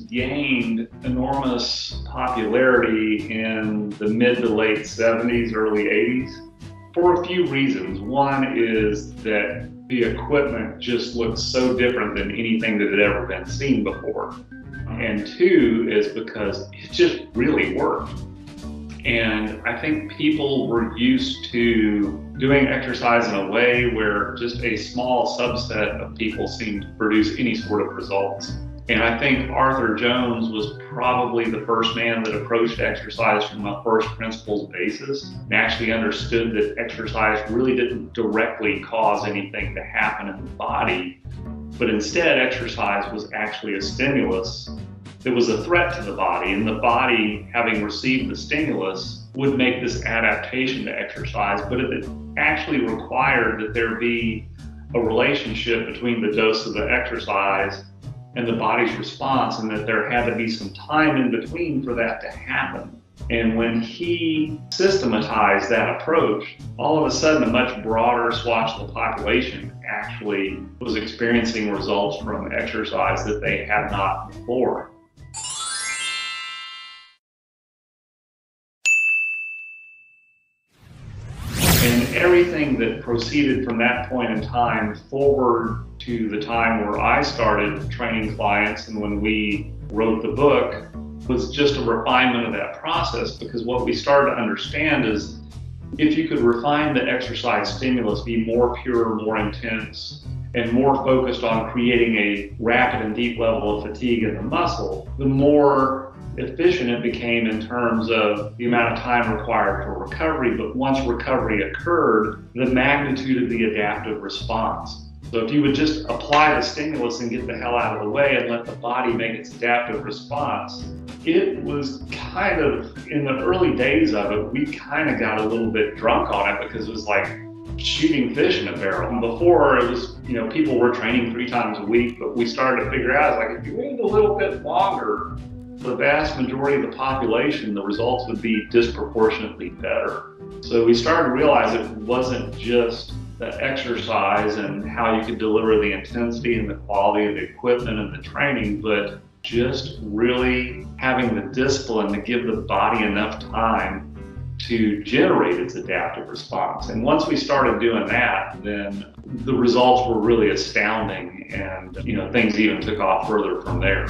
gained enormous popularity in the mid to late 70s, early 80s for a few reasons. One is that the equipment just looks so different than anything that had ever been seen before. And two is because it just really worked. And I think people were used to doing exercise in a way where just a small subset of people seemed to produce any sort of results. And I think Arthur Jones was probably the first man that approached exercise from a first principles basis and actually understood that exercise really didn't directly cause anything to happen in the body, but instead exercise was actually a stimulus that was a threat to the body, and the body, having received the stimulus, would make this adaptation to exercise, but it actually required that there be a relationship between the dose of the exercise and the body's response, and that there had to be some time in between for that to happen. And when he systematized that approach, all of a sudden a much broader swath of the population actually was experiencing results from exercise that they had not before. And everything that proceeded from that point in time forward to the time where I started training clients and when we wrote the book was just a refinement of that process, because what we started to understand is if you could refine the exercise stimulus, be more pure, more intense, and more focused on creating a rapid and deep level of fatigue in the muscle, the more efficient it became in terms of the amount of time required for recovery. But once recovery occurred, the magnitude of the adaptive response. So if you would just apply the stimulus and get the hell out of the way and let the body make its adaptive response, it was kind of, in the early days of it, we kind of got a little bit drunk on it because it was like shooting fish in a barrel. And before it was, people were training 3 times a week, but we started to figure out, like, if you waited a little bit longer, the vast majority of the population, the results would be disproportionately better. So we started to realize it wasn't just the exercise and how you could deliver the intensity and the quality of the equipment and the training, but just really having the discipline to give the body enough time to generate its adaptive response. And once we started doing that, then the results were really astounding, and things even took off further from there.